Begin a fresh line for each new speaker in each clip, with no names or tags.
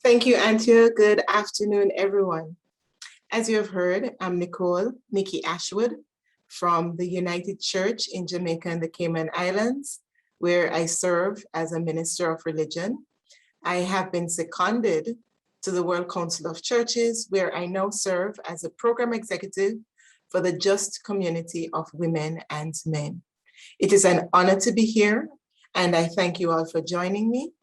Thank you, Antia. Good afternoon, everyone. As you have heard, I'm Nicole Ashwood from the United Church in Jamaica and the Cayman Islands, where I serve as a minister of religion. I have been seconded to the World Council of Churches, where I now serve as a program executive for the just community of women and men. It is an honor to be here, and I thank you all for joining me.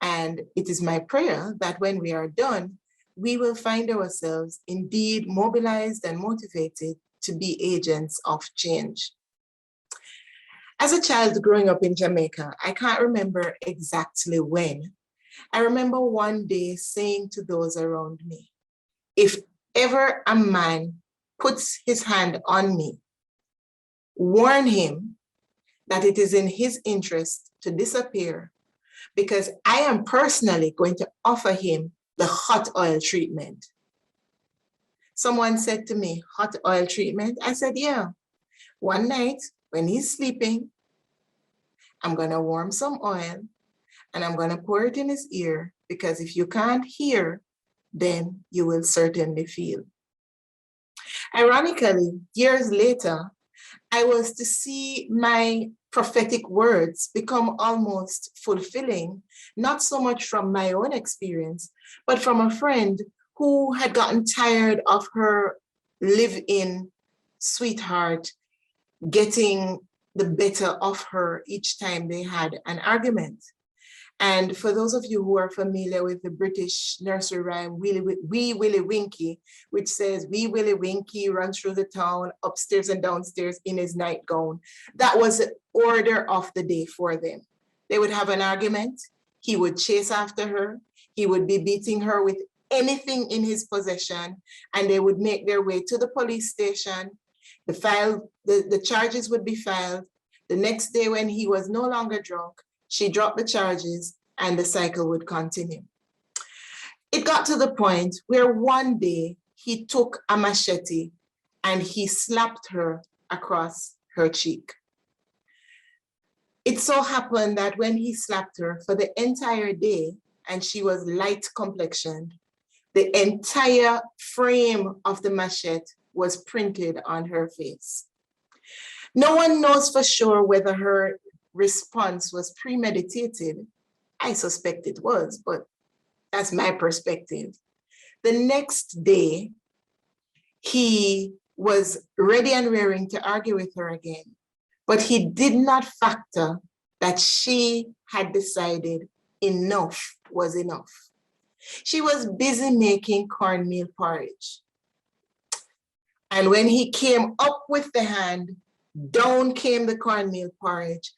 And it is my prayer that when we are done, we will find ourselves indeed mobilized and motivated to be agents of change. As a child growing up in Jamaica, I can't remember exactly when. I remember one day saying to those around me, if ever a man puts his hand on me, warn him that it is in his interest to disappear, because I am personally going to offer him the hot oil treatment. Someone said to me, hot oil treatment? I said, yeah. One night when he's sleeping, I'm gonna warm some oil and I'm gonna pour it in his ear, because if you can't hear, then you will certainly feel. Ironically, years later, I was to see my prophetic words become almost fulfilling, not so much from my own experience, but from a friend who had gotten tired of her live-in sweetheart getting the better of her each time they had an argument. And for those of you who are familiar with the British nursery rhyme, Wee Willie Winkie, which says, Wee Willie Winkie runs through the town, upstairs and downstairs in his nightgown. That was the order of the day for them. They would have an argument. He would chase after her. He would be beating her with anything in his possession, and they would make their way to the police station. The charges would be filed. The next day, when he was no longer drunk, she dropped the charges and the cycle would continue. It got to the point where one day he took a machete and he slapped her across her cheek. It so happened that when he slapped her for the entire day, and she was light complexioned, the entire frame of the machete was printed on her face. No one knows for sure whether her response was premeditated. I suspect it was, but that's my perspective. The next day, he was ready and raring to argue with her again, but he did not factor that she had decided enough was enough. She was busy making cornmeal porridge. And when he came up with the hand, down came the cornmeal porridge,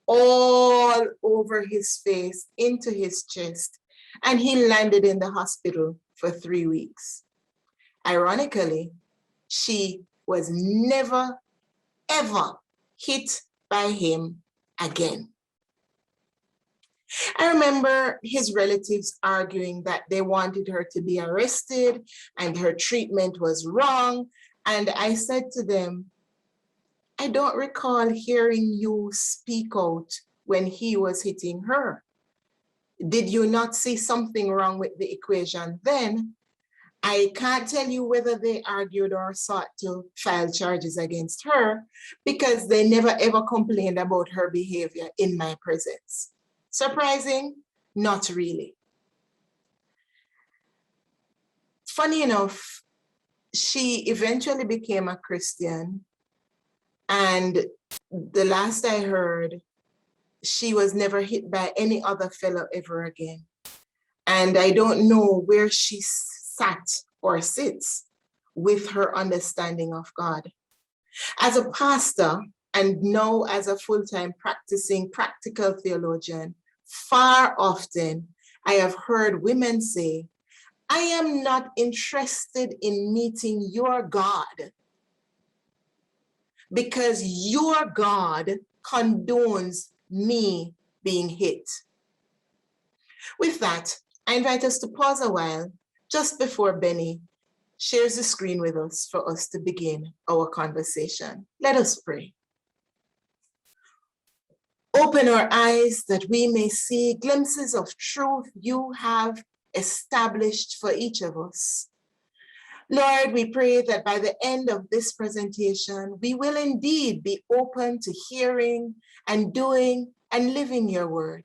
all over his face, into his chest, and he landed in the hospital for 3 weeks. Ironically, she was never, ever hit by him again. I remember his relatives arguing that they wanted her to be arrested and her treatment was wrong. And I said to them, I don't recall hearing you speak out when he was hitting her. Did you not see something wrong with the equation then? I can't tell you whether they argued or sought to file charges against her, because they never ever complained about her behavior in my presence. Surprising? Not really. Funny enough, she eventually became a Christian. And the last I heard, she was never hit by any other fellow ever again. And I don't know where she sat or sits with her understanding of God. As a pastor, and now as a full-time practicing practical theologian, far often I have heard women say, I am not interested in meeting your God, because your God condones me being hit. With that, I invite us to pause a while just before Benny shares the screen with us for us to begin our conversation. Let us pray. Open our eyes that we may see glimpses of truth you have established for each of us. Lord, we pray that by the end of this presentation, we will indeed be open to hearing and doing and living your word.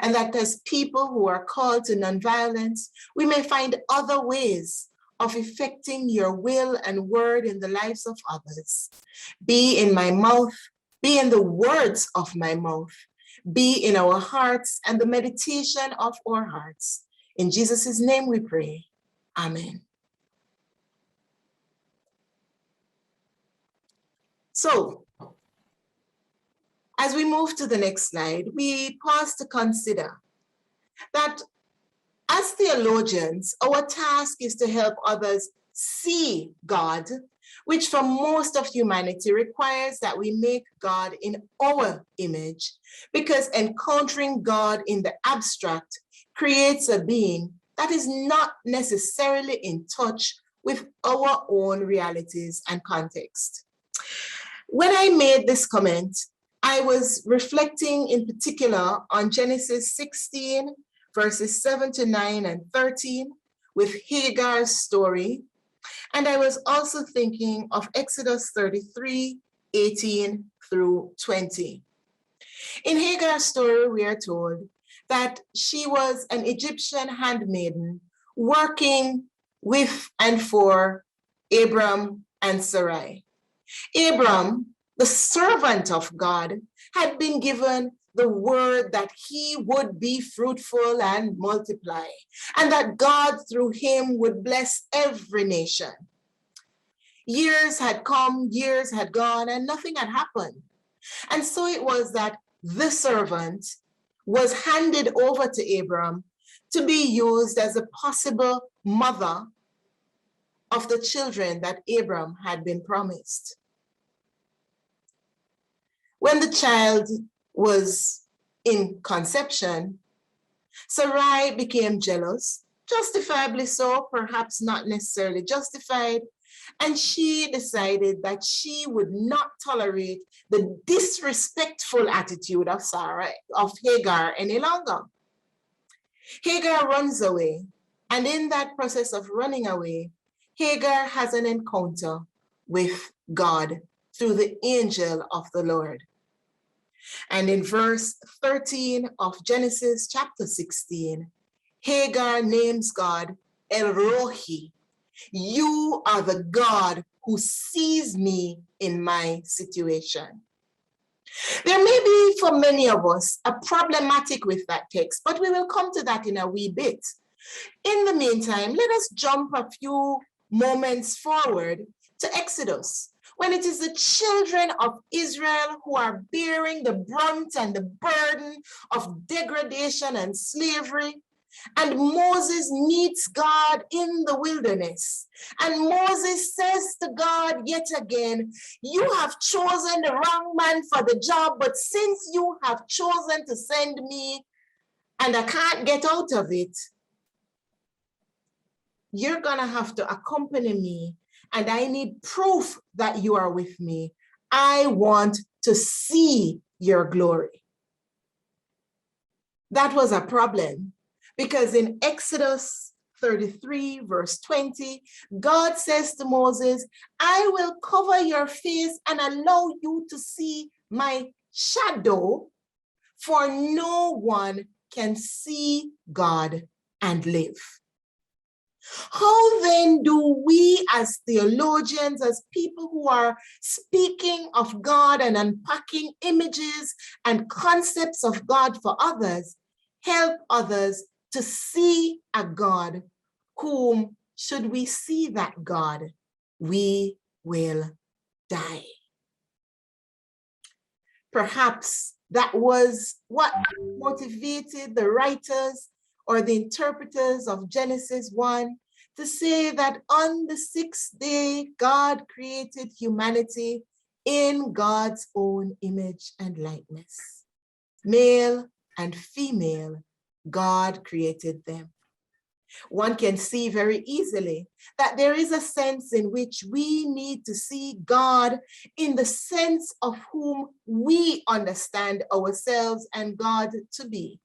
And that as people who are called to nonviolence, we may find other ways of effecting your will and word in the lives of others. Be in my mouth, be in the words of my mouth, be in our hearts and the meditation of our hearts. In Jesus' name we pray. Amen. So, as we move to the next slide, we pause to consider that as theologians, our task is to help others see God, which for most of humanity requires that we make God in our image, because encountering God in the abstract creates a being that is not necessarily in touch with our own realities and context. When I made this comment, I was reflecting in particular on Genesis 16, verses 7 to 9 and 13, with Hagar's story. And I was also thinking of Exodus 33, 18 through 20. In Hagar's story, we are told that she was an Egyptian handmaiden working with and for Abram and Sarai. Abram, the servant of God, had been given the word that he would be fruitful and multiply, and that God through him would bless every nation. Years had come, years had gone, and nothing had happened. And so it was that the servant was handed over to Abram to be used as a possible mother of the children that Abram had been promised. When the child was in conception, Sarai became jealous, justifiably so, perhaps not necessarily justified, and she decided that she would not tolerate the disrespectful attitude of Hagar any longer. Hagar runs away, and in that process of running away, Hagar has an encounter with God through the angel of the Lord. And in verse 13 of Genesis chapter 16, Hagar names God El Rohi. You are the God who sees me in my situation. There may be, for many of us, a problematic with that text, but we will come to that in a wee bit. In the meantime, let us jump a few moments forward to Exodus, when it is the children of Israel who are bearing the brunt and the burden of degradation and slavery. And Moses meets God in the wilderness. And Moses says to God yet again, you have chosen the wrong man for the job, but since you have chosen to send me and I can't get out of it, you're gonna have to accompany me, and I need proof that you are with me. I want to see your glory. That was a problem, because in Exodus 33, verse 20, God says to Moses, I will cover your face and allow you to see my shadow, for no one can see God and live. How then do we as theologians, as people who are speaking of God and unpacking images and concepts of God for others, help others to see a God whom, should we see that God, we will die? Perhaps that was what motivated the writers or the interpreters of Genesis 1 to say that on the sixth day, God created humanity in God's own image and likeness. Male and female, God created them. One can see very easily that there is a sense in which we need to see God in the sense of whom we understand ourselves and God to be.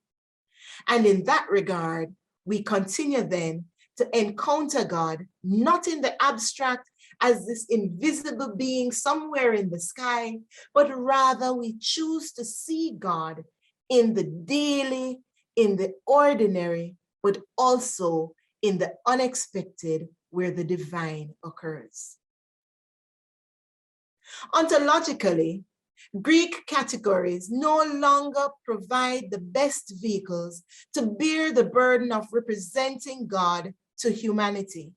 And in that regard, We continue then to encounter God, not in the abstract as this invisible being somewhere in the sky, but rather we choose to see God in the daily, in the ordinary, but also in the unexpected where the divine occurs. Ontologically, Greek categories no longer provide the best vehicles to bear the burden of representing God to humanity.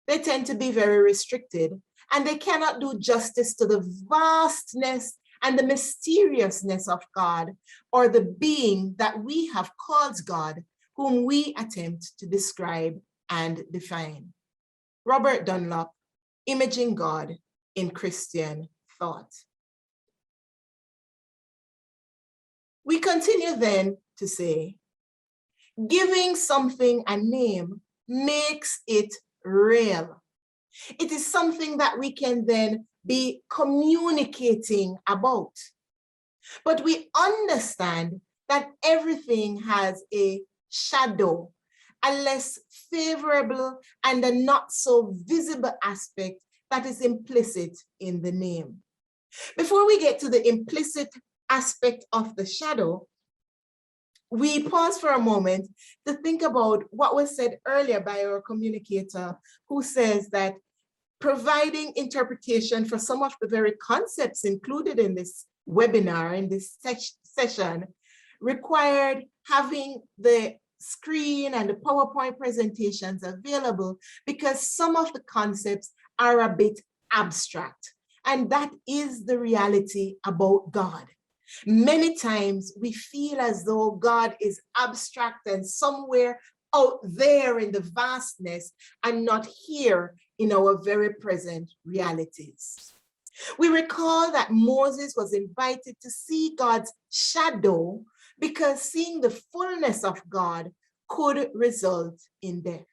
They tend to be very restricted, and they cannot do justice to the vastness and the mysteriousness of God, or the being that we have called God, whom we attempt to describe and define. Robert Dunlop, Imaging God in Christian Thought. We continue then to say, giving something a name makes it real. It is something that we can then be communicating about. But we understand that everything has a shadow, a less favorable and a not so visible aspect that is implicit in the name. Before we get to the implicit aspect of the shadow, we pause for a moment to think about what was said earlier by our communicator, who says that providing interpretation for some of the very concepts included in this webinar, in this session, required having the screen and the PowerPoint presentations available because some of the concepts are a bit abstract. And that is the reality about God. Many times we feel as though God is abstract and somewhere out there in the vastness and not here in our very present realities. We recall that Moses was invited to see God's shadow because seeing the fullness of God could result in death.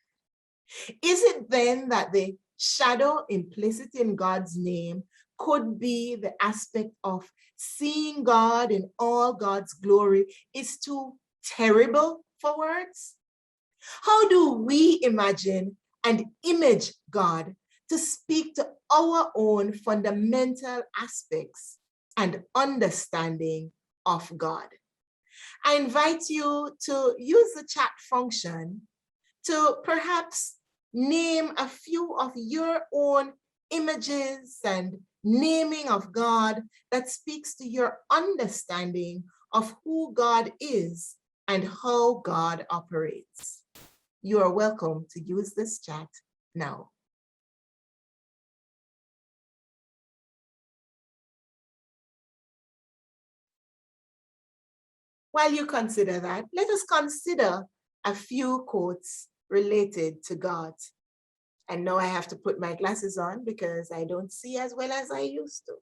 Is it then that the shadow implicit in God's name could be the aspect of seeing God in all God's glory is too terrible for words? How do we imagine and image God to speak to our own fundamental aspects and understanding of God? I invite you to use the chat function to perhaps name a few of your own images and naming of God that speaks to your understanding of who God is and how God operates. You are welcome to use this chat now. While you consider that, let us consider a few quotes related to God. And now I have to put my glasses on because I don't see as well as I used to.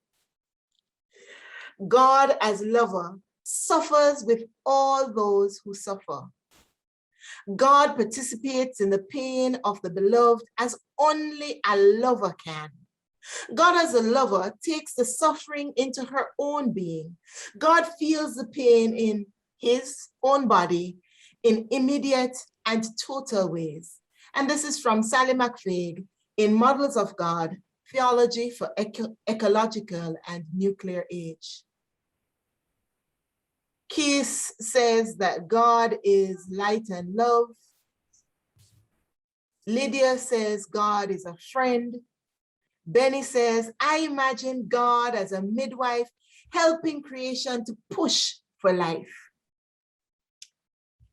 God as lover suffers with all those who suffer. God participates in the pain of the beloved as only a lover can. God as a lover takes the suffering into her own being. God feels the pain in his own body in immediate and total ways. And this is from Sally McFaig in Models of God, Theology for Ecological and Nuclear Age. Keith says that God is light and love. Lydia says God is a friend. Benny says, I imagine God as a midwife helping creation to push for life.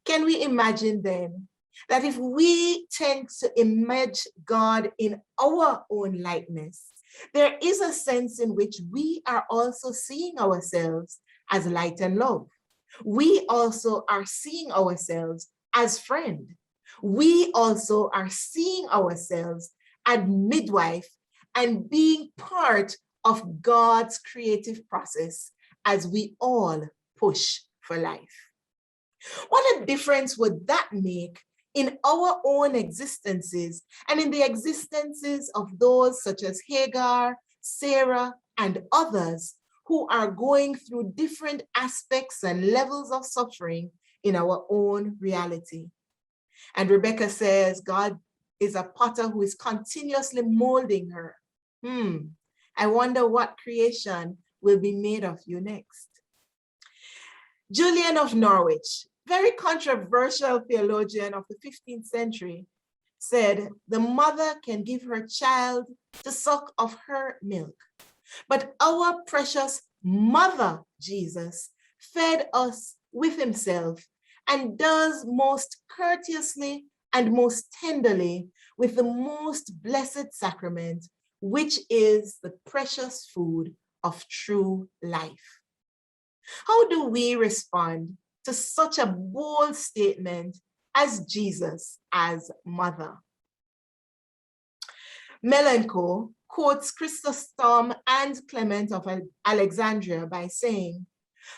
Can we imagine then that if we tend to image God in our own likeness, there is a sense in which we are also seeing ourselves as light and love. We also are seeing ourselves as friend. We also are seeing ourselves as midwife and being part of God's creative process as we all push for life. What a difference would that make in our own existences and in the existences of those such as Hagar, Sarah, and others who are going through different aspects and levels of suffering in our own reality. And Rebecca says, God is a potter who is continuously molding her. I wonder what creation will be made of you next. Julian of Norwich, very controversial theologian of the 15th century, said, the mother can give her child to suck of her milk, but our precious mother, Jesus, fed us with himself and does most courteously and most tenderly with the most blessed sacrament, which is the precious food of true life. How do we respond to such a bold statement as Jesus as mother? Melanco quotes Chrysostom and Clement of Alexandria by saying,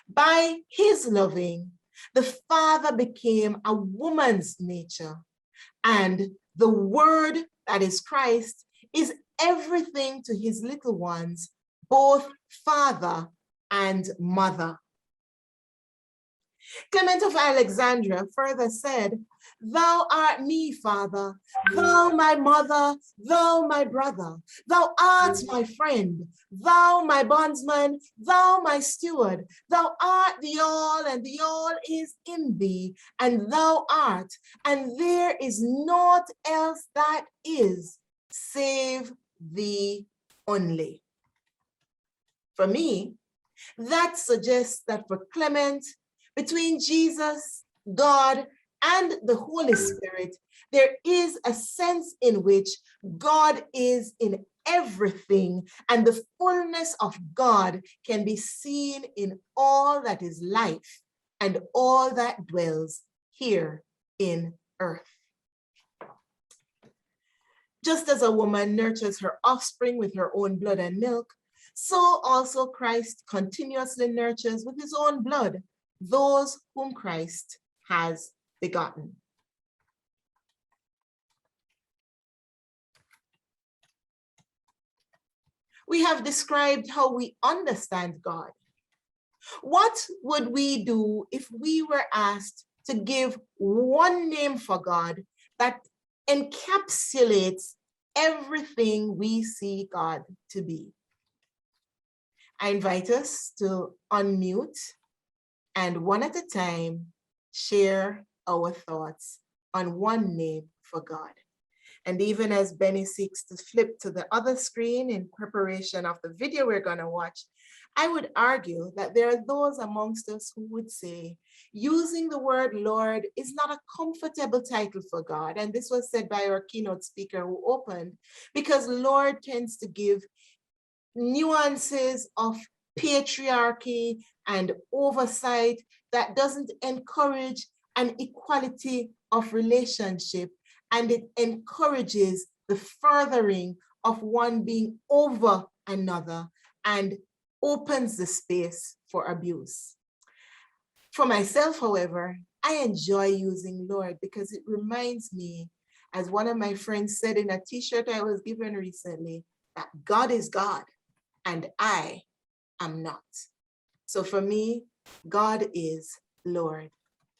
by his loving, the Father became a woman's nature, and the Word, that is Christ, is everything to his little ones, both father and mother. Clement of Alexandria further said, thou art me, Father, thou my mother, thou my brother, thou art my friend, thou my bondsman, thou my steward, thou art the all, and the all is in thee, and thou art, and there is naught else that is, save thee only. For me, that suggests that for Clement, between Jesus, God, and the Holy Spirit, there is a sense in which God is in everything, and the fullness of God can be seen in all that is life and all that dwells here in earth. Just as a woman nurtures her offspring with her own blood and milk, so also Christ continuously nurtures with his own blood those whom Christ has begotten. We have described how we understand God. What would we do if we were asked to give one name for God that encapsulates everything we see God to be? I invite us to unmute and one at a time, share our thoughts on one name for God. And even as Benny seeks to flip to the other screen in preparation of the video we're gonna watch, I would argue that there are those amongst us who would say, using the word Lord is not a comfortable title for God. And this was said by our keynote speaker who opened, because Lord tends to give nuances of patriarchy and oversight that doesn't encourage an equality of relationship, and it encourages the furthering of one being over another and opens the space for abuse. For myself, however, I enjoy using Lord because it reminds me, as one of my friends said in a t-shirt I was given recently, that God is God and I am not. So for me, God is Lord,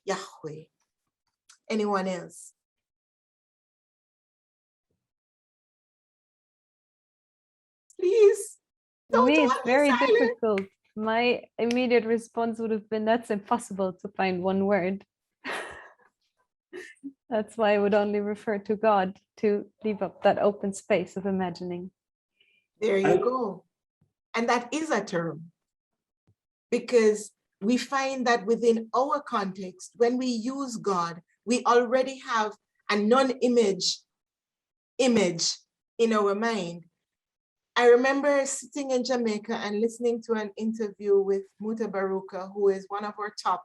Yahweh. Anyone else? Please,
For me, it's
don't
very
be silent.
difficult. My immediate response would have been, that's impossible to find one word. That's why I would only refer to God to leave up that open space of imagining.
There you go. And that is a term, because we find that within our context, when we use God, we already have a non-image image in our mind. I remember sitting in Jamaica and listening to an interview with Muta Baruka, who is one of our top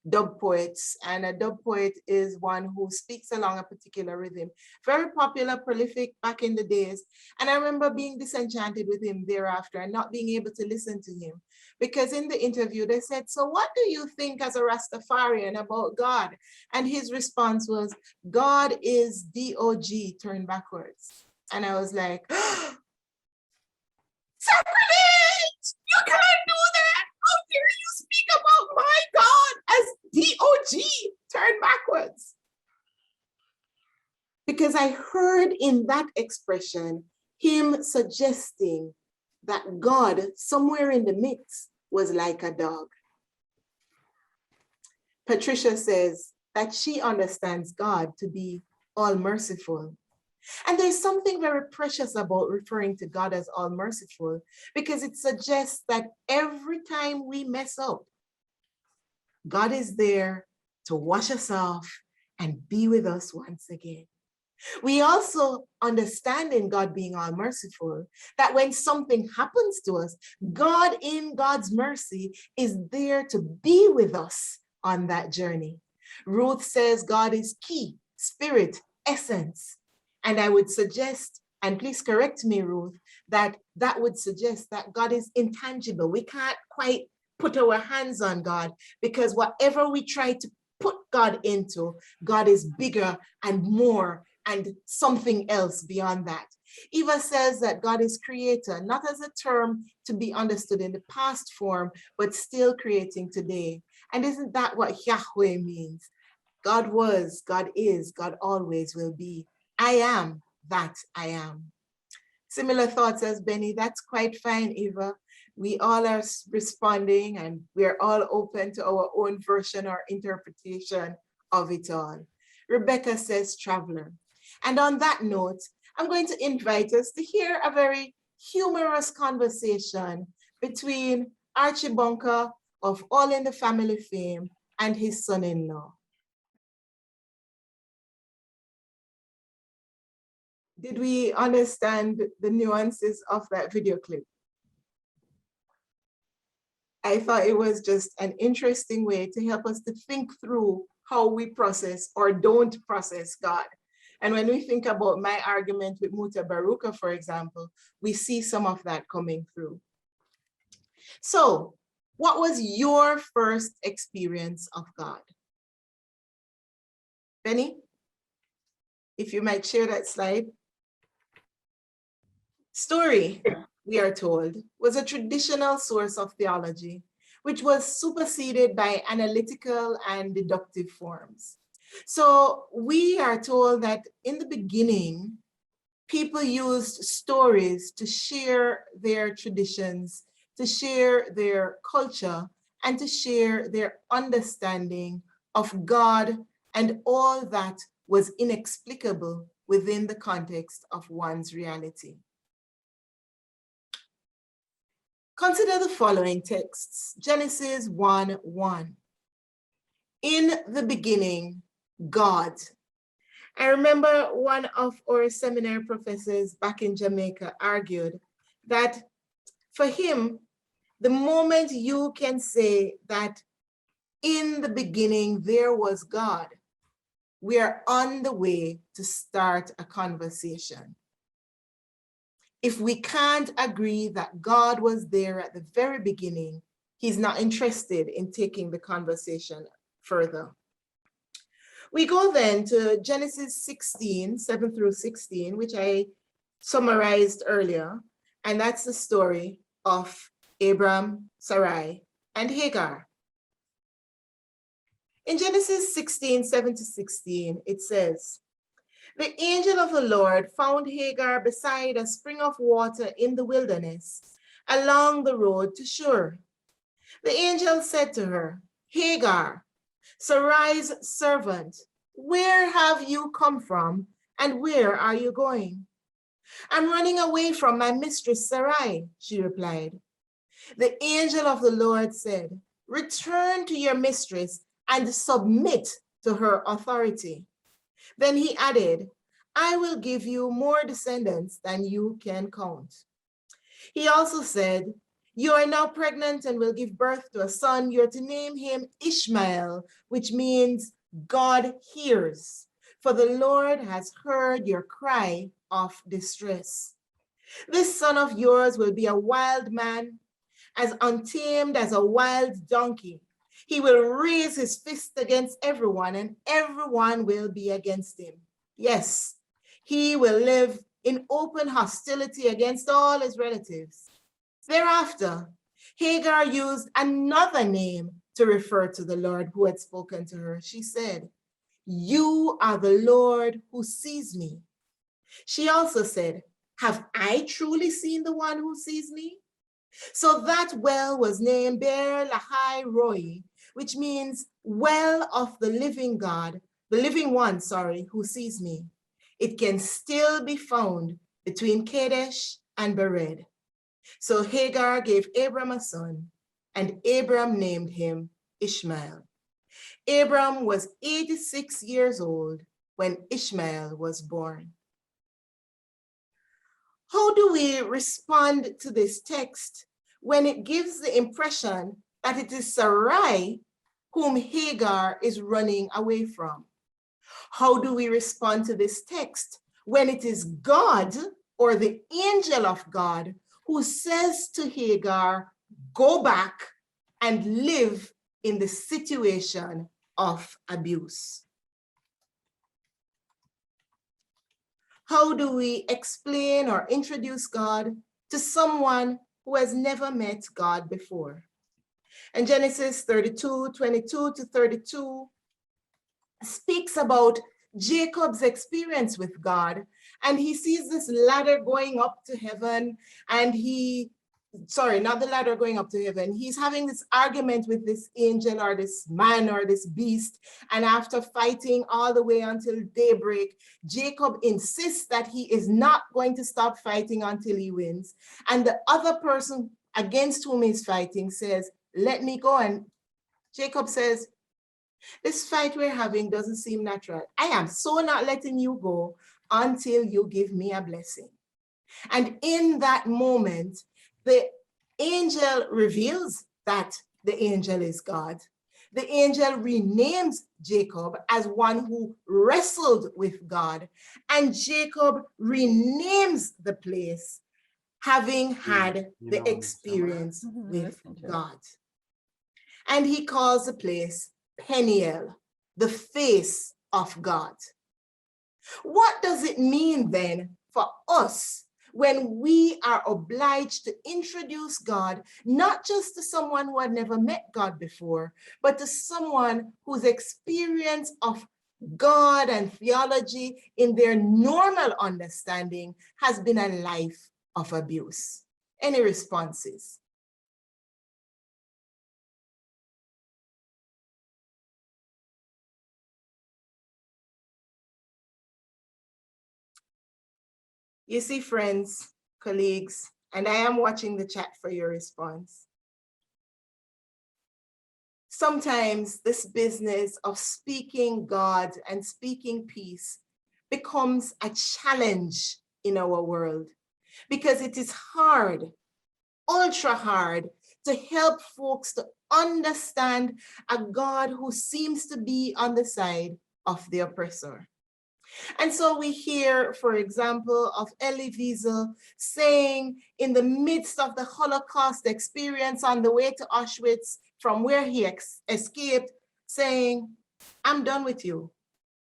dub poets. And a dub poet is one who speaks along a particular rhythm. Very popular, prolific back in the days. And I remember being disenchanted with him thereafter and not being able to listen to him. Because in the interview, they said, so what do you think as a Rastafarian about God? And his response was, God is D-O-G turned backwards. And I was like, sacrilege! You can't do that! How dare you speak about my God as D-O-G because I heard in that expression him suggesting that God, somewhere in the mix, was like a dog. Patricia says that she understands God to be all merciful. And there's something very precious about referring to God as all merciful, because it suggests that every time we mess up, God is there to wash us off and be with us once again. We also understand in God being all merciful that when something happens to us, God in God's mercy is there to be with us on that journey. Ruth says God is key, spirit, essence. And I would suggest, and please correct me, Ruth, that would suggest that God is intangible. We can't quite put our hands on God, because whatever we try to put God into, God is bigger and more and something else beyond that. Eva says that God is creator, not as a term to be understood in the past form, but still creating today. And isn't that what Yahweh means? God was, God is, God always will be. I am that I am. Similar thoughts as Benny. That's quite fine, Eva. We all are responding, and we're all open to our own version or interpretation of it all. Rebecca says traveler. And on that note, I'm going to invite us to hear a very humorous conversation between Archie Bunker of All in the Family fame and his son-in-law. Did we understand the nuances of that video clip? I thought it was just an interesting way to help us to think through how we process or don't process God. And when we think about my argument with Muta Baruka, for example, we see some of that coming through. So, what was your first experience of God? Benny, if you might share that slide. Story, we are told, was a traditional source of theology, which was superseded by analytical and deductive forms. So we are told that in the beginning, people used stories to share their traditions, to share their culture, and to share their understanding of God and all that was inexplicable within the context of one's reality. Consider the following texts. Genesis 1:1. In the beginning, God. I remember one of our seminary professors back in Jamaica argued that for him, the moment you can say that in the beginning there was God, we are on the way to start a conversation. If we can't agree that God was there at the very beginning, he's not interested in taking the conversation further. We go then to Genesis 16, 7 through 16, which I summarized earlier, and that's the story of Abram, Sarai, and Hagar. In Genesis 16, 7 to 16, it says, the angel of the Lord found Hagar beside a spring of water in the wilderness, along the road to Shur. The angel said to her, Hagar, Sarai's servant, where have you come from and where are you going? I'm running away from my mistress Sarai, she replied. The angel of the Lord said, return to your mistress and submit to her authority. Then he added, I will give you more descendants than you can count. He also said, you are now pregnant and will give birth to a son. You're to name him Ishmael, which means God hears. For the Lord has heard your cry of distress. This son of yours will be a wild man, as untamed as a wild donkey. He will raise his fist against everyone, and everyone will be against him. Yes, he will live in open hostility against all his relatives. Thereafter, Hagar used another name to refer to the Lord who had spoken to her. She said, You are the Lord who sees me. She also said, have I truly seen the one who sees me? So that well was named Beer Lahai Roi, which means well of the living God, the living one, who sees me. It can still be found between Kadesh and Bered. So Hagar gave Abram a son, and Abram named him Ishmael. Abram was 86 years old when Ishmael was born. How do we respond to this text when it gives the impression that it is Sarai whom Hagar is running away from? How do we respond to this text when it is God or the angel of God who says to Hagar, go back and live in the situation of abuse? How do we explain or introduce God to someone who has never met God before? And Genesis 32, 22 to 32 speaks about Jacob's experience with God. And he sees this ladder going up to heaven, and not the ladder going up to heaven. He's having this argument with this angel or this man or this beast. And after fighting all the way until daybreak, Jacob insists that he is not going to stop fighting until he wins. And the other person against whom he's fighting says, let me go. And Jacob says, this fight we're having doesn't seem natural. I am so not letting you go until you give me a blessing. And in that moment, the angel reveals that the angel is God. The angel renames Jacob as one who wrestled with God. And Jacob renames the place, having had the experience with God. And he calls the place Peniel, the face of God. What does it mean then for us when we are obliged to introduce God, not just to someone who had never met God before, but to someone whose experience of God and theology in their normal understanding has been a life of abuse? Any responses? You see, friends, colleagues, and I am watching the chat for your response. Sometimes this business of speaking God and speaking peace becomes a challenge in our world because it is hard, ultra hard, to help folks to understand a God who seems to be on the side of the oppressor. And so we hear, for example, of Elie Wiesel saying in the midst of the Holocaust experience on the way to Auschwitz from where he escaped, saying, I'm done with you.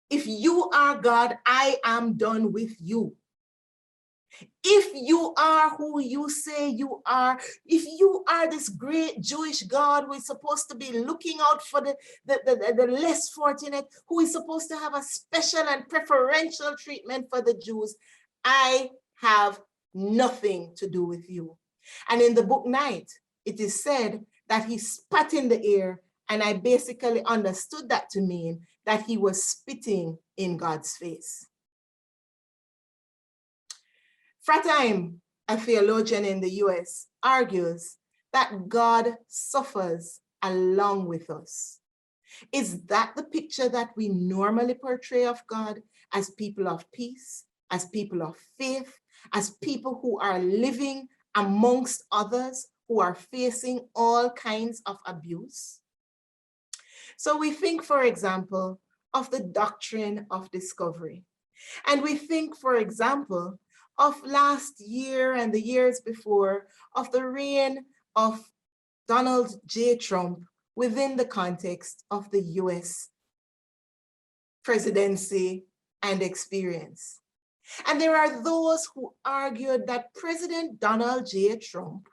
If you are God, I am done with you. If you are who you say you are, if you are this great Jewish God who is supposed to be looking out for the less fortunate, who is supposed to have a special and preferential treatment for the Jews, I have nothing to do with you. And in the book Night, it is said that he spat in the air, and I basically understood that to mean that he was spitting in God's face. Fratheim, a theologian in the US, argues that God suffers along with us. Is that the picture that we normally portray of God, as people of peace, as people of faith, as people who are living amongst others who are facing all kinds of abuse? So we think, for example, of the doctrine of discovery. And we think, for example, of last year and the years before, of the reign of Donald J. Trump within the context of the US presidency and experience. And there are those who argued that President Donald J. Trump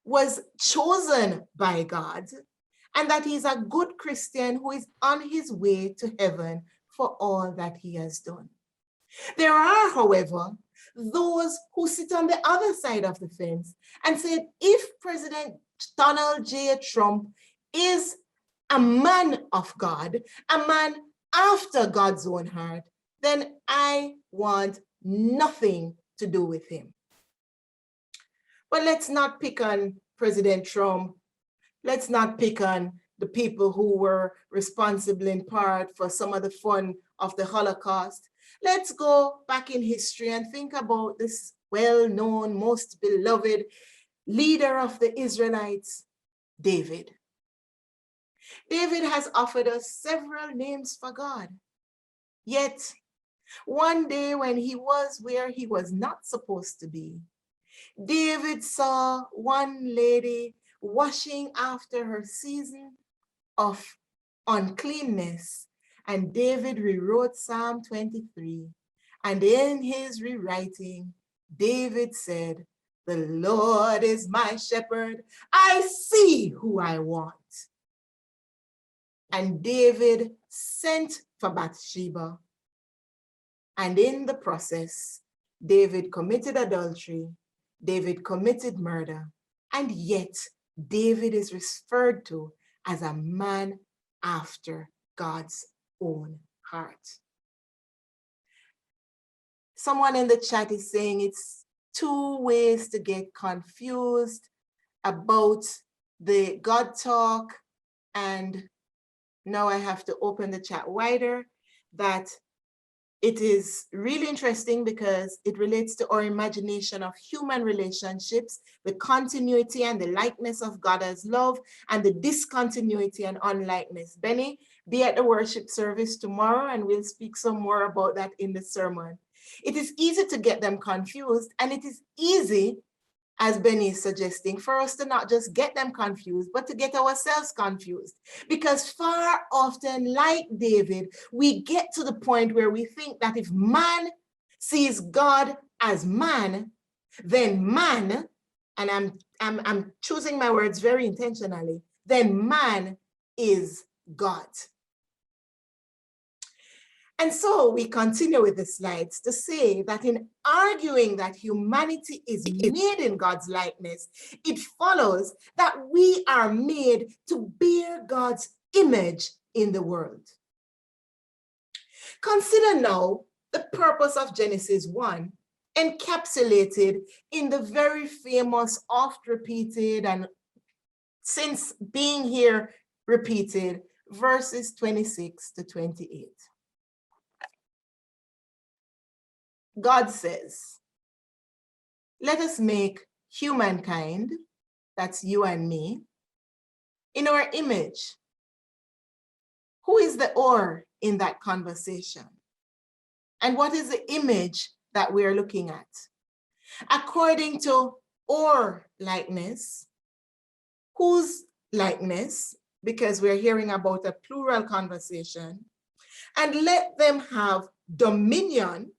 was chosen by God and that he's a good Christian who is on his way to heaven for all that he has done. There are, however, those who sit on the other side of the fence and said, if President Donald J. Trump is a man of God, a man after God's own heart, then I want nothing to do with him. But let's not pick on President Trump. Let's not pick on the people who were responsible in part for some of the fun of the Holocaust. Let's go back in history and think about this well-known, most beloved leader of the Israelites, David. David has offered us several names for God. Yet, one day when he was where he was not supposed to be, David saw one lady washing after her season of uncleanness, and David rewrote Psalm 23. And in his rewriting, David said, "The Lord is my shepherd. I see who I want." And David sent for Bathsheba. And in the process, David committed adultery, David committed murder, and yet David is referred to as a man after God's own heart. Someone in the chat is saying it's 2 ways to get confused about the God talk, and now I have to open the chat wider, that it is really interesting because it relates to our imagination of human relationships, the continuity and the likeness of God as love, and the discontinuity and unlikeness. Benny, be at the worship service tomorrow and we'll speak some more about that in the sermon. It is easy to get them confused, and it is easy, as Benny is suggesting, for us to not just get them confused, but to get ourselves confused. Because far often, like David, we get to the point where we think that if man sees God as man, then man, and I'm choosing my words very intentionally, then man is God. And so we continue with the slides to say that in arguing that humanity is made in God's likeness, it follows that we are made to bear God's image in the world. Consider now the purpose of Genesis 1, encapsulated in the very famous, oft repeated, and since being here repeated, verses 26 to 28. God says, "Let us make humankind," that's you and me, "in our image." Who is the or in that conversation? And what is the image that we're looking at? According to or likeness, whose likeness? Because we're hearing about a plural conversation. And let them have dominion,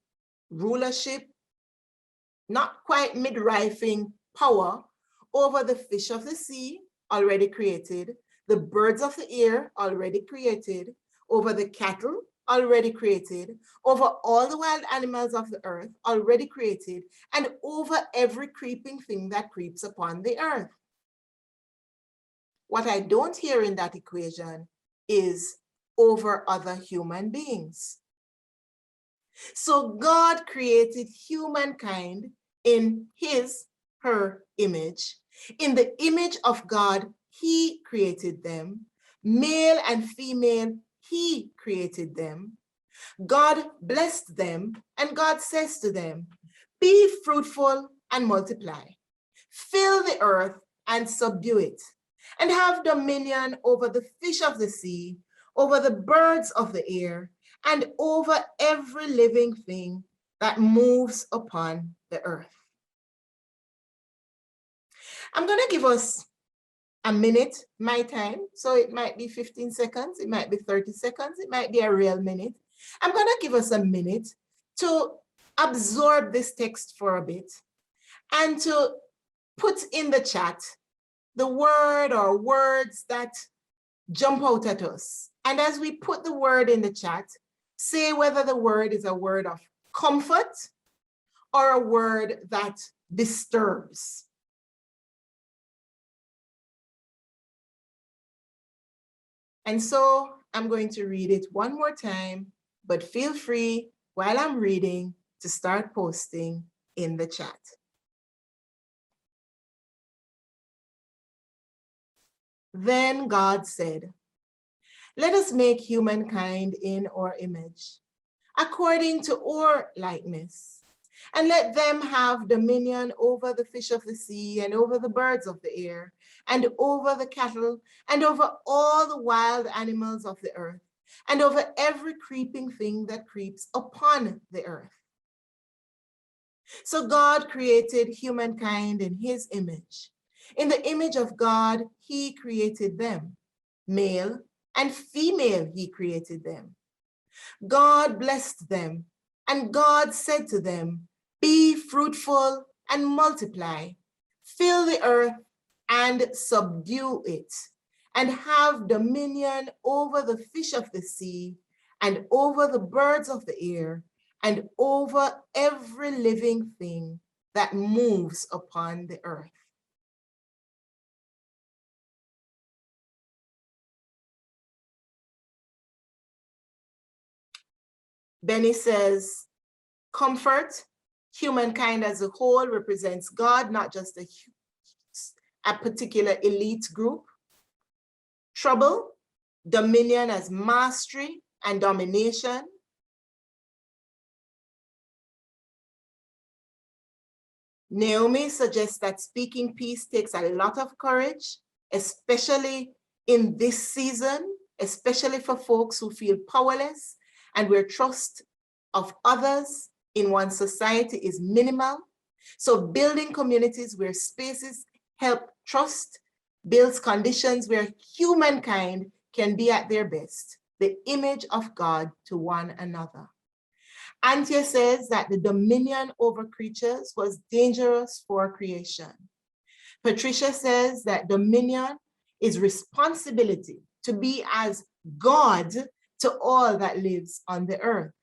rulership, not quite midrifing power, over the fish of the sea, already created, the birds of the air, already created, over the cattle, already created, over all the wild animals of the earth, already created, and over every creeping thing that creeps upon the earth. What I don't hear in that equation is over other human beings. So God created humankind in his, her image. In the image of God, he created them. Male and female, he created them. God blessed them, and God says to them, "Be fruitful and multiply. Fill the earth and subdue it, and have dominion over the fish of the sea, over the birds of the air, and over every living thing that moves upon the earth." I'm going to give us a minute, my time. So it might be 15 seconds, it might be 30 seconds, it might be a real minute. I'm going to give us a minute to absorb this text for a bit and to put in the chat the word or words that jump out at us. And as we put the word in the chat, say whether the word is a word of comfort or a word that disturbs. And so I'm going to read it one more time, but feel free while I'm reading to start posting in the chat. Then God said, "Let us make humankind in our image, according to our likeness, and let them have dominion over the fish of the sea and over the birds of the air and over the cattle and over all the wild animals of the earth and over every creeping thing that creeps upon the earth." So God created humankind in his image. In the image of God, he created them. Male and female, he created them. God blessed them, and God said to them, "Be fruitful and multiply, fill the earth and subdue it, and have dominion over the fish of the sea, and over the birds of the air, and over every living thing that moves upon the earth." Benny says, comfort, humankind as a whole represents God, not just a particular elite group. Trouble, dominion as mastery and domination. Naomi suggests that speaking peace takes a lot of courage, especially in this season, especially for folks who feel powerless and where trust of others in one society is minimal. So building communities where spaces help trust builds conditions where humankind can be at their best, the image of God to one another. Antia says that the dominion over creatures was dangerous for creation. Patricia says that dominion is responsibility to be as God to all that lives on the earth.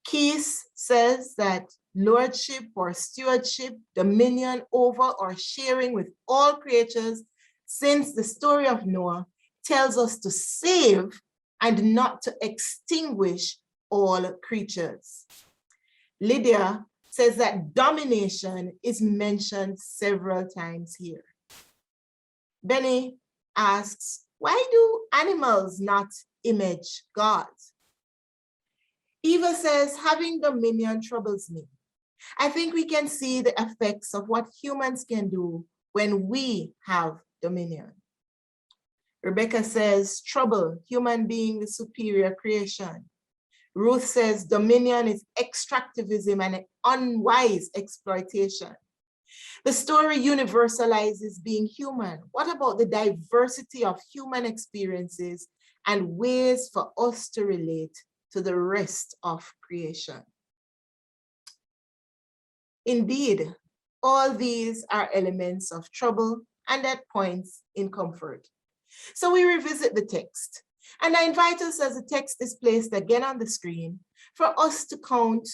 Keith says that lordship or stewardship, dominion over or sharing with all creatures since the story of Noah tells us to save and not to extinguish all creatures. Lydia says that domination is mentioned several times here. Benny asks, why do animals not image God? Eva says, having dominion troubles me. I think we can see the effects of what humans can do when we have dominion. Rebecca says, trouble, human being the superior creation. Ruth says, dominion is extractivism and unwise exploitation. The story universalizes being human. What about the diversity of human experiences and ways for us to relate to the rest of creation? Indeed, all these are elements of trouble and at points in comfort. So we revisit the text, and I invite us, as the text is placed again on the screen, for us to count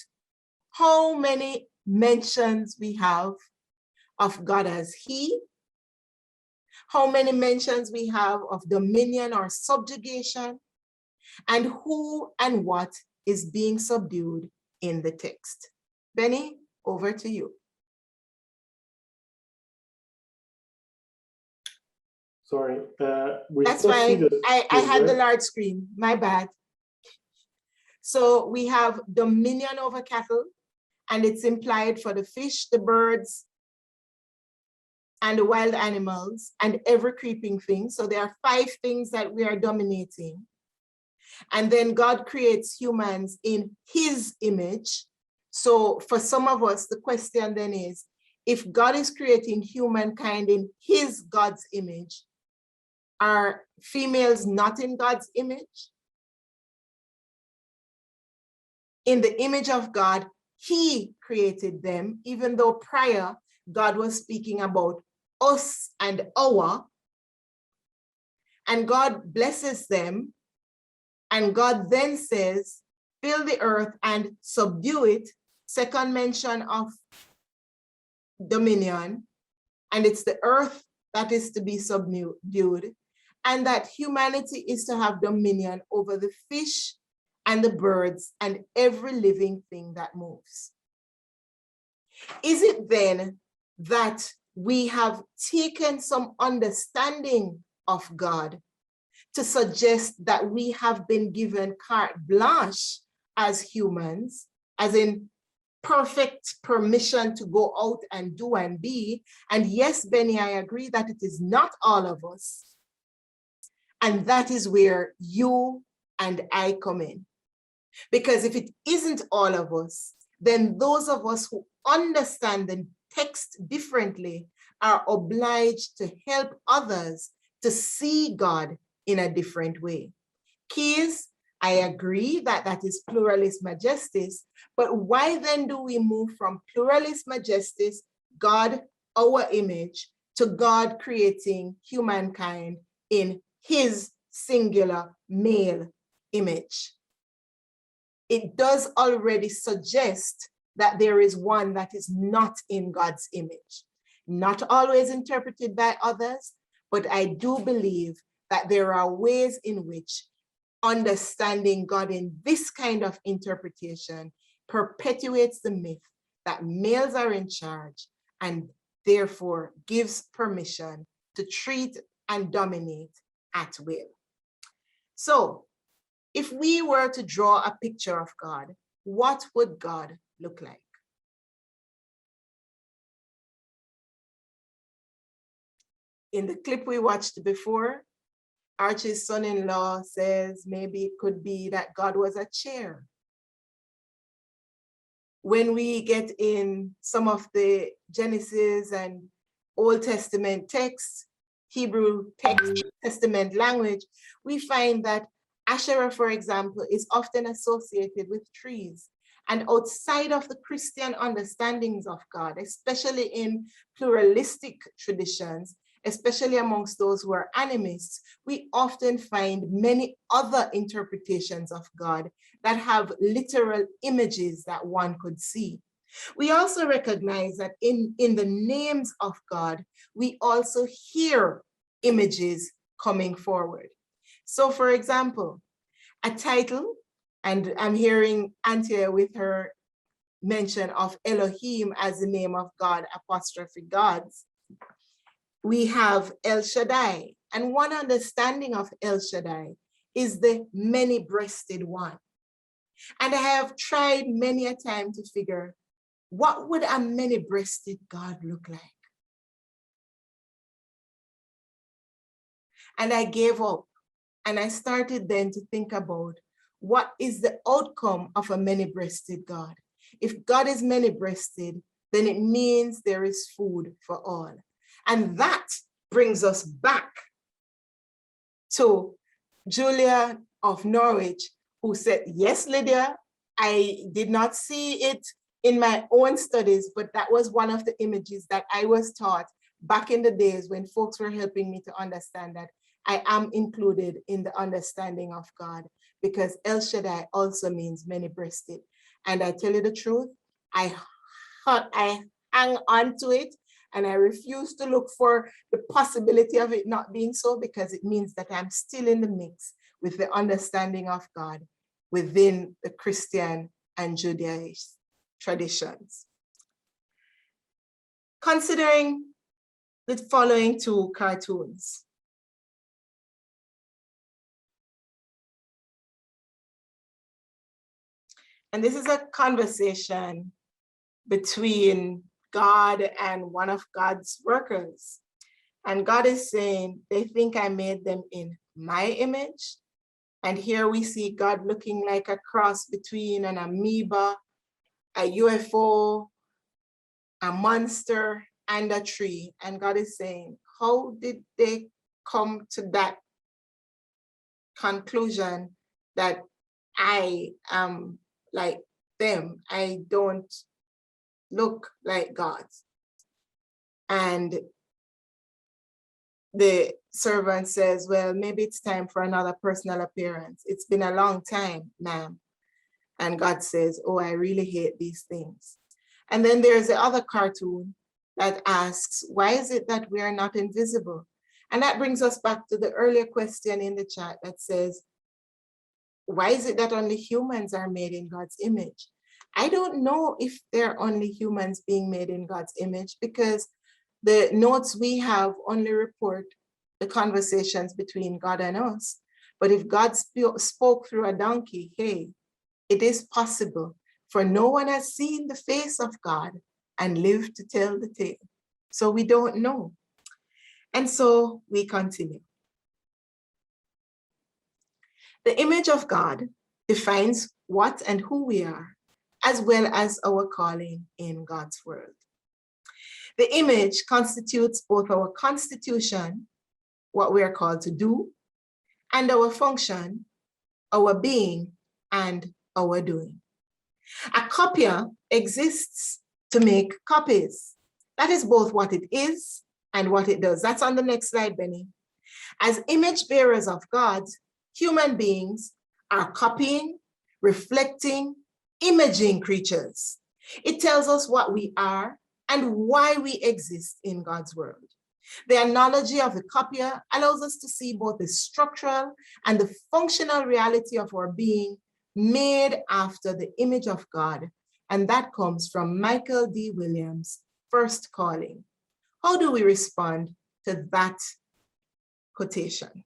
how many mentions we have of God as He, how many mentions we have of dominion or subjugation, and who and what is being subdued in the text. Benny, over to you.
Sorry,
That's fine. I had the large screen, my bad. So we have dominion over cattle, and it's implied for the fish, the birds, and the wild animals, and every creeping thing. So there are 5 things that we are dominating. And then God creates humans in his image. So for some of us, the question then is, if God is creating humankind in his God's image, are females not in God's image? In the image of God, he created them, even though prior God was speaking about us and our. And God blesses them. And God then says, fill the earth and subdue it. Second mention of dominion. And it's the earth that is to be subdued. And that humanity is to have dominion over the fish and the birds and every living thing that moves. Is it then that we have taken some understanding of God to suggest that we have been given carte blanche as humans, as in perfect permission to go out and do and be? And yes, Benny, I agree that it is not all of us. And that is where you and I come in. Because if it isn't all of us, then those of us who understand the text differently are obliged to help others to see God in a different way. Keys, I agree that that is pluralis majestis, but why then do we move from pluralis majestis, God, our image, to God creating humankind in his singular male image? It does already suggest that there is one that is not in God's image. Not always interpreted by others, but I do believe that there are ways in which understanding God in this kind of interpretation perpetuates the myth that males are in charge and therefore gives permission to treat and dominate at will. So, if we were to draw a picture of God, what would God look like? In the clip we watched before, Archie's son-in-law says maybe it could be that God was a chair. When we get in some of the Genesis and Old Testament texts, Hebrew text, Testament language, we find that Asherah, for example, is often associated with trees. And outside of the Christian understandings of God, especially in pluralistic traditions, especially amongst those who are animists, we often find many other interpretations of God that have literal images that one could see. We also recognize that in the names of God, we also hear images coming forward. So for example, a title, and I'm hearing Antia with her mention of Elohim as the name of God, apostrophe gods. We have El Shaddai, and one understanding of El Shaddai is the many-breasted one. And I have tried many a time to figure, what would a many-breasted God look like? And I gave up, and I started then to think about what is the outcome of a many-breasted God? If God is many-breasted, then it means there is food for all. And that brings us back to Julia of Norwich, who said, yes, Lydia, I did not see it in my own studies, but that was one of the images that I was taught back in the days when folks were helping me to understand that I am included in the understanding of God, because El Shaddai also means many-breasted. And I tell you the truth, I hang on to it, and I refuse to look for the possibility of it not being so, because it means that I'm still in the mix with the understanding of God within the Christian and Judaist traditions. Considering the following two cartoons. And this is a conversation between God and one of God's workers. And God is saying, they think I made them in my image. And here we see God looking like a cross between an amoeba, a UFO, a monster, and a tree. And God is saying, how did they come to that conclusion that I am like them? I don't look like God. And the servant says, well, maybe it's time for another personal appearance. It's been a long time, ma'am. And God says, oh, I really hate these things. And then there's the other cartoon that asks, why is it that we are not invisible? And that brings us back to the earlier question in the chat that says, why is it that only humans are made in God's image? I don't know if they're only humans being made in God's image, because the notes we have only report the conversations between God and us. But if God spoke through a donkey, hey, it is possible, for no one has seen the face of God and lived to tell the tale. So we don't know. And so we continue. The image of God defines what and who we are, as well as our calling in God's world. The image constitutes both our constitution, what we are called to do, and our function, our being, and our doing. A copier exists to make copies. That is both what it is and what it does. That's on the next slide, Benny. As image bearers of God, human beings are copying, reflecting, imaging creatures. It tells us what we are and why we exist in God's world. The analogy of the copier allows us to see both the structural and the functional reality of our being made after the image of God. And that comes from Michael D. Williams' First Calling. How do we respond to that quotation?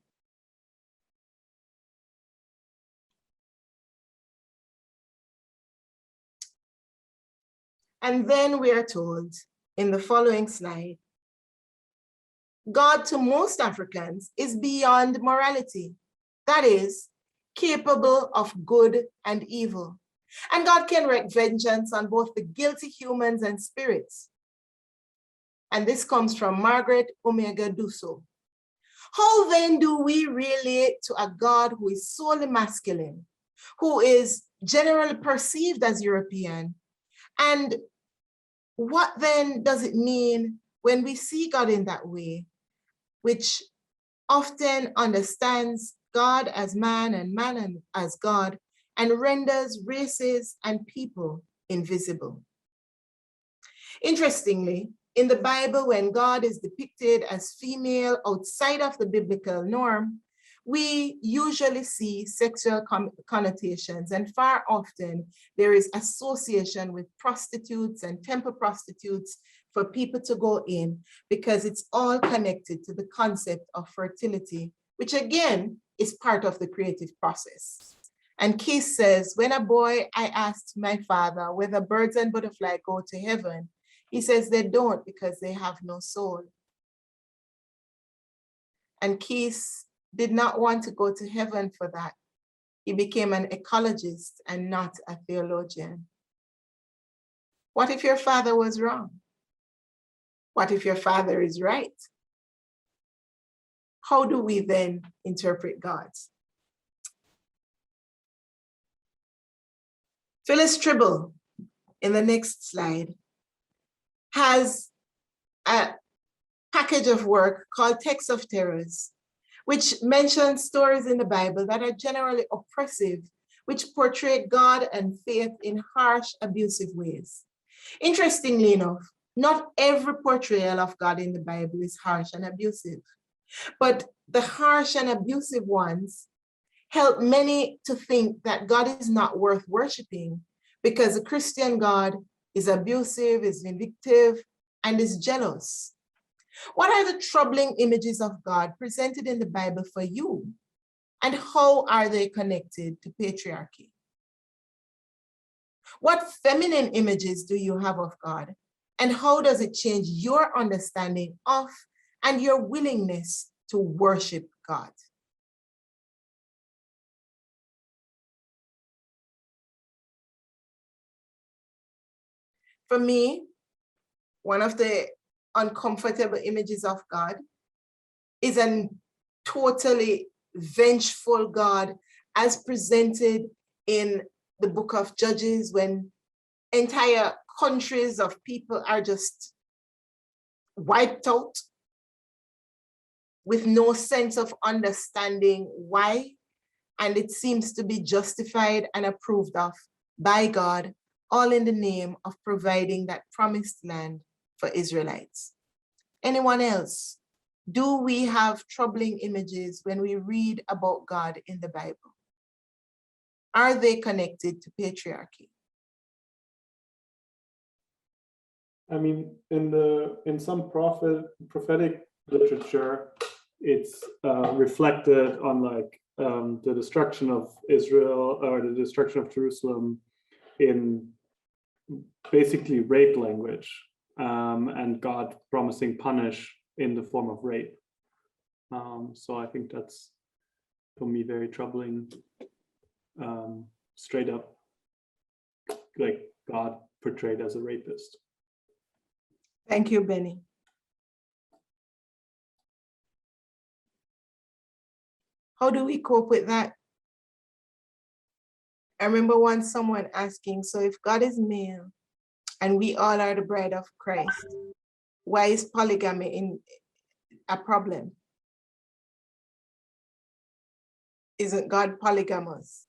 And then we are told in the following slide, God to most Africans is beyond morality. That is, capable of good and evil. And God can wreak vengeance on both the guilty humans and spirits. And this comes from Margaret Omega Dusso. How then do we relate to a God who is solely masculine, who is generally perceived as European? And what then does it mean when we see God in that way, which often understands God as man and man as God, and renders races and people invisible? Interestingly, in the Bible, when God is depicted as female outside of the biblical norm, we usually see sexual connotations, and far often there is association with prostitutes and temple prostitutes for people to go in, because it's all connected to the concept of fertility, which again is part of the creative process. And Keith says, when a boy, I asked my father whether birds and butterflies go to heaven. He says they don't, because they have no soul. And Keith did not want to go to heaven for that. He became an ecologist and not a theologian. What if your father was wrong? What if your father is right? How do we then interpret God? Phyllis Tribble, in the next slide, has a package of work called Texts of Terrors, which mentions stories in the Bible that are generally oppressive, which portray God and faith in harsh, abusive ways. Interestingly enough, not every portrayal of God in the Bible is harsh and abusive, but the harsh and abusive ones help many to think that God is not worth worshiping, because a Christian God is abusive, is vindictive, and is jealous. What are the troubling images of God presented in the Bible for you? And how are they connected to patriarchy? What feminine images do you have of God? And how does it change your understanding of and your willingness to worship God? For me, one of the uncomfortable images of God is a totally vengeful God, as presented in the book of Judges, when entire countries of people are just wiped out. with no sense of understanding why, and it seems to be justified and approved of by God, all in the name of providing that promised land for Israelites. Anyone else? Do we have troubling images when we read about God in the Bible? Are they connected to patriarchy?
I mean, in some prophetic literature, it's reflected on like the destruction of Israel or the destruction of Jerusalem in basically rape language, and God promising punish in the form of rape. So I think that's, for me, very troubling. Straight up, like God portrayed as a rapist.
Thank you, Benny. How do we cope with that? I remember once someone asking, so if God is male and we all are the bride of Christ, why is polygamy a problem? Isn't God polygamous?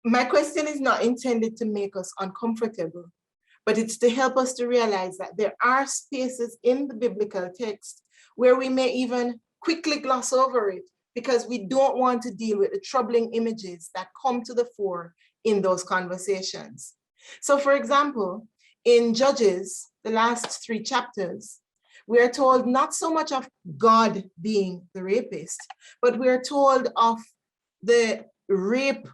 My question is not intended to make us uncomfortable, but it's to help us to realize that there are spaces in the biblical text where we may even quickly gloss over it because we don't want to deal with the troubling images that come to the fore in those conversations. So for example, in Judges, the last 3 chapters, we are told not so much of God being the rapist, but we are told of the rape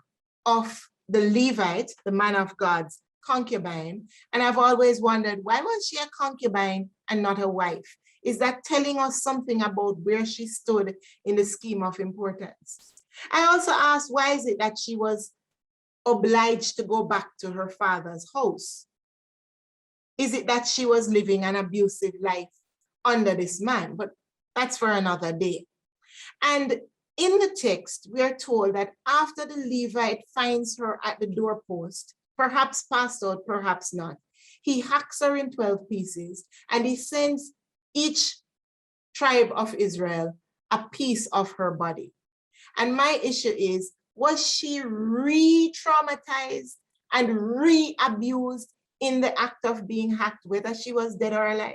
of the Levite, the man of God's concubine. And I've always wondered, why was she a concubine and not a wife? Is that telling us something about where she stood in the scheme of importance? I also asked, why is it that she was obliged to go back to her father's house? Is it that she was living an abusive life under this man? But that's for another day. And in the text, we are told that after the Levite finds her at the doorpost, perhaps passed out, perhaps not, he hacks her in 12 pieces and he sends each tribe of Israel a piece of her body. And my issue is, was she re-traumatized and re-abused in the act of being hacked, whether she was dead or alive?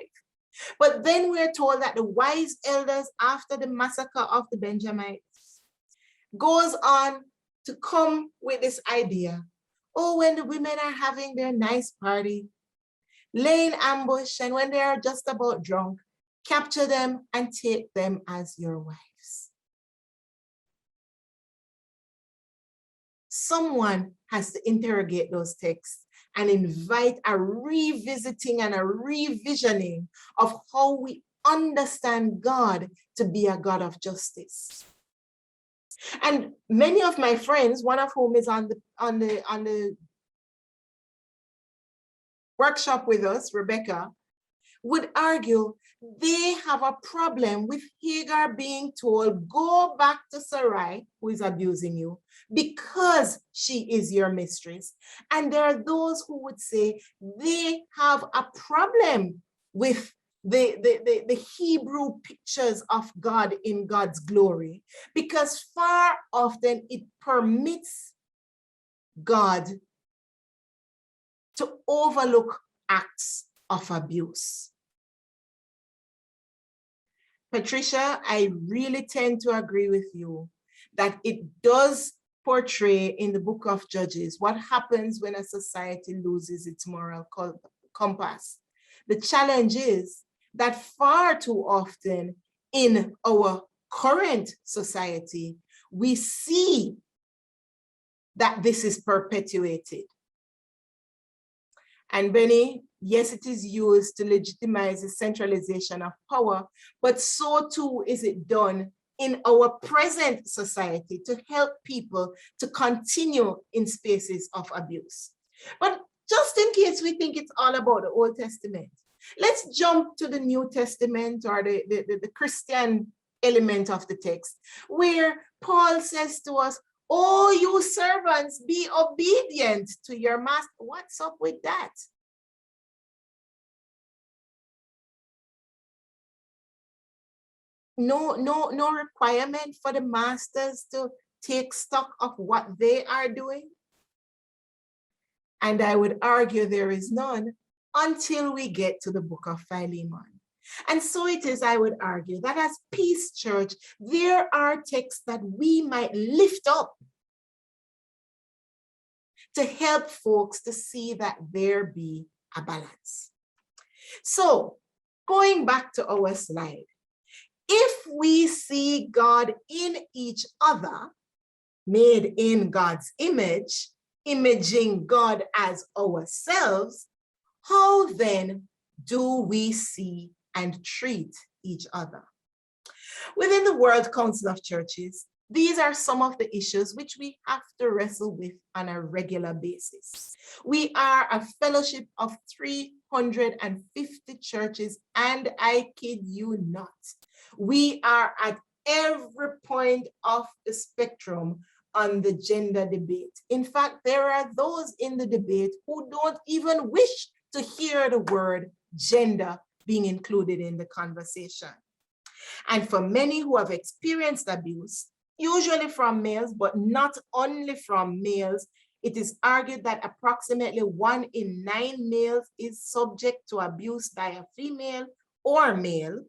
But then we're told that the wise elders, after the massacre of the Benjamites, goes on to come with this idea. Oh, when the women are having their nice party, lay in ambush, and when they are just about drunk, capture them and take them as your wives. Someone has to interrogate those texts and invite a revisiting and a revisioning of how we understand God to be a God of justice. And many of my friends, one of whom is on the workshop with us, Rebecca, would argue they have a problem with Hagar being told, go back to Sarai, who is abusing you, because she is your mistress. And there are those who would say they have a problem with the Hebrew pictures of God in God's glory, because far often it permits God to overlook acts of abuse. Patricia, I really tend to agree with you that it does portray in the book of Judges what happens when a society loses its moral compass. The challenge is that far too often in our current society, we see that this is perpetuated. And Benny, yes, it is used to legitimize the centralization of power, but so too is it done in our present society to help people to continue in spaces of abuse. But just in case we think it's all about the Old Testament, let's jump to the New Testament, or the Christian element of the text, where Paul says to us, oh, you servants, be obedient to your master. What's up with that? no requirement for the masters to take stock of what they are doing? And I would argue there is none until we get to the book of Philemon. And so it is, I would argue, that as Peace Church, there are texts that we might lift up to help folks to see that there be a balance. So going back to our slide, if we see God in each other, made in God's image, imaging God as ourselves, how then do we see and treat each other? Within the World Council of Churches, these are some of the issues which we have to wrestle with on a regular basis. We are a fellowship of 350 churches, and I kid you not, we are at every point of the spectrum on the gender debate. In fact, there are those in the debate who don't even wish to hear the word gender being included in the conversation. And for many who have experienced abuse, usually from males, but not only from males, it is argued that approximately 1 in 9 males is subject to abuse by a female or male.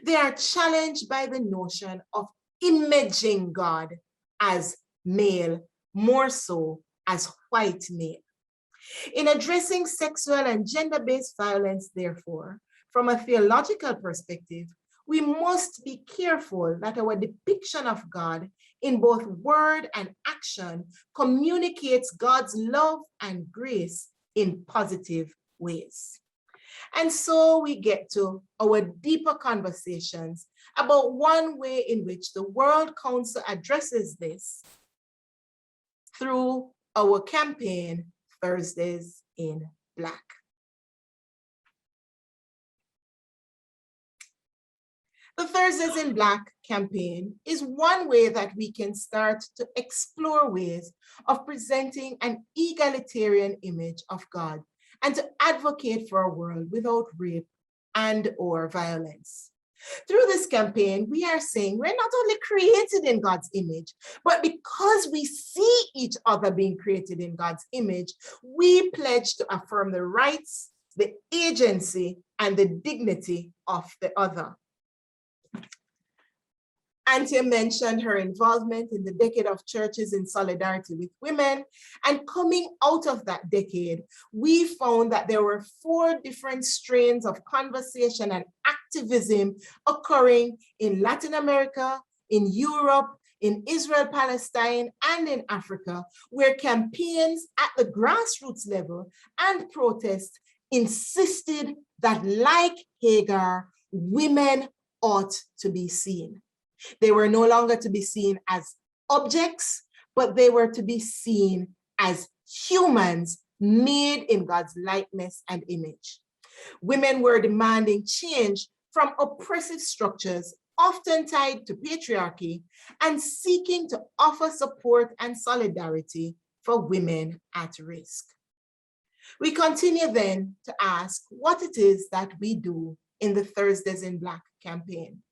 They are challenged by the notion of imaging God as male, more so as white male. In addressing sexual and gender-based violence, therefore, from a theological perspective, we must be careful that our depiction of God in both word and action communicates God's love and grace in positive ways. And so we get to our deeper conversations about one way in which the World Council addresses this through our campaign, Thursdays in Black. The Thursdays in Black campaign is one way that we can start to explore ways of presenting an egalitarian image of God and to advocate for a world without rape and/or violence. Through this campaign, we are saying we're not only created in God's image, but because we see each other being created in God's image, we pledge to affirm the rights, the agency, and the dignity of the other. Antia mentioned her involvement in the Decade of Churches in Solidarity with Women, and coming out of that decade, we found that there were 4 different strains of conversation and activism occurring in Latin America, in Europe, in Israel, Palestine, and in Africa, where campaigns at the grassroots level and protests insisted that, like Hagar, women ought to be seen. They were no longer to be seen as objects, but they were to be seen as humans made in God's likeness and image. Women were demanding change from oppressive structures, often tied to patriarchy, and seeking to offer support and solidarity for women at risk. We continue then to ask what it is that we do in the Thursdays in Black campaign.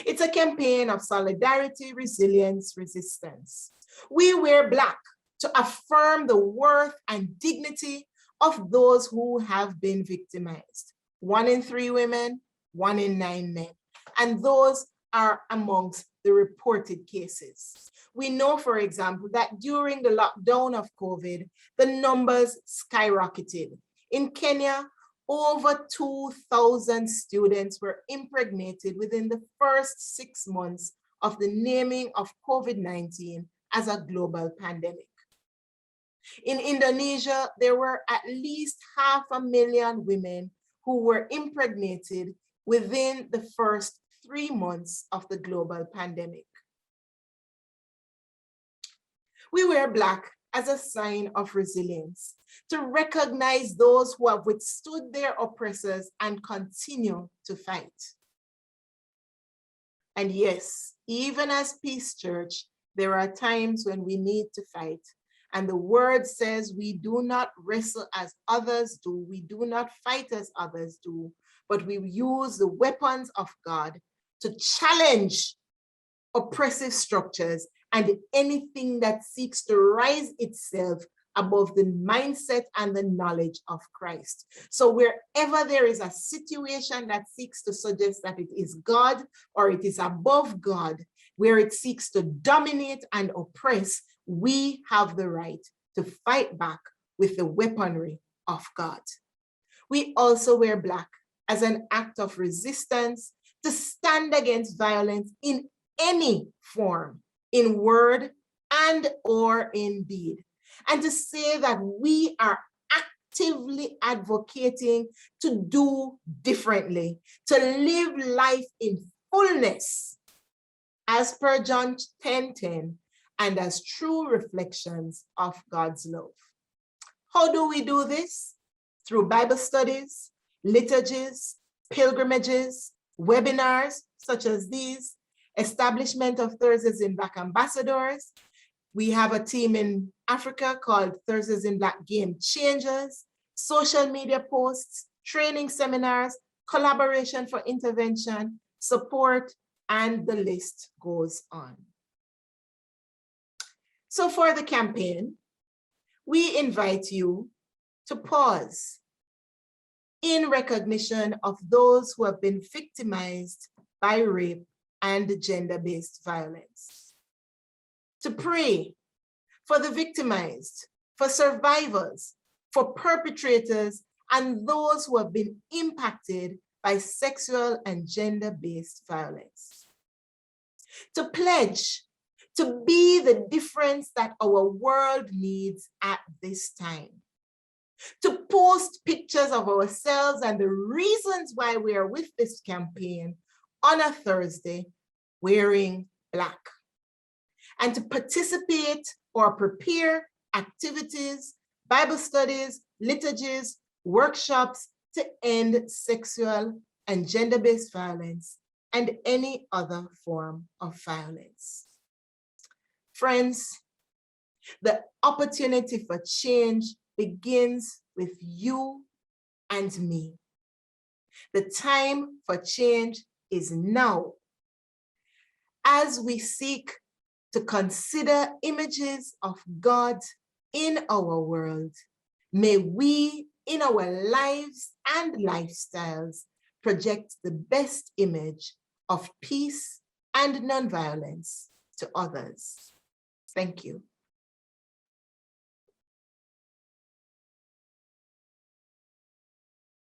It's a campaign of solidarity, resilience, resistance. We wear black to affirm the worth and dignity of those who have been victimized. 1 in 3 women, 1 in 9 men. And those are amongst the reported cases. We know, for example, that during the lockdown of COVID, the numbers skyrocketed. In Kenya, over 2,000 students were impregnated within the first 6 months of the naming of COVID-19 as a global pandemic. In Indonesia, there were at least 500,000 women who were impregnated within the first 3 months of the global pandemic. We wear black as a sign of resilience, to recognize those who have withstood their oppressors and continue to fight. And yes, even as Peace Church, there are times when we need to fight. And the word says we do not wrestle as others do, we do not fight as others do, but we use the weapons of God to challenge oppressive structures and anything that seeks to rise itself above the mindset and the knowledge of Christ. So wherever there is a situation that seeks to suggest that it is God or it is above God, where it seeks to dominate and oppress, we have the right to fight back with the weaponry of God. We also wear black as an act of resistance to stand against violence in any form, in word and or in deed, and to say that we are actively advocating to do differently, to live life in fullness, as per John 10:10, and as true reflections of God's love. How do we do this? Through Bible studies, liturgies, pilgrimages, webinars such as these, establishment of Thursdays in Black ambassadors. We have a team in Africa called Thursdays in Black Game Changers, social media posts, training seminars, collaboration for intervention, support, and the list goes on. So for the campaign, we invite you to pause in recognition of those who have been victimized by rape and gender-based violence, to pray for the victimized, for survivors, for perpetrators, and those who have been impacted by sexual and gender-based violence, to pledge to be the difference that our world needs at this time, to post pictures of ourselves and the reasons why we are with this campaign on a Thursday wearing black, and to participate or prepare activities, Bible studies, liturgies, workshops to end sexual and gender-based violence and any other form of violence. Friends, the opportunity for change begins with you and me. The time for change is now. As we seek to consider images of God in our world, may we, in our lives and lifestyles, project the best image of peace and nonviolence to others. Thank you.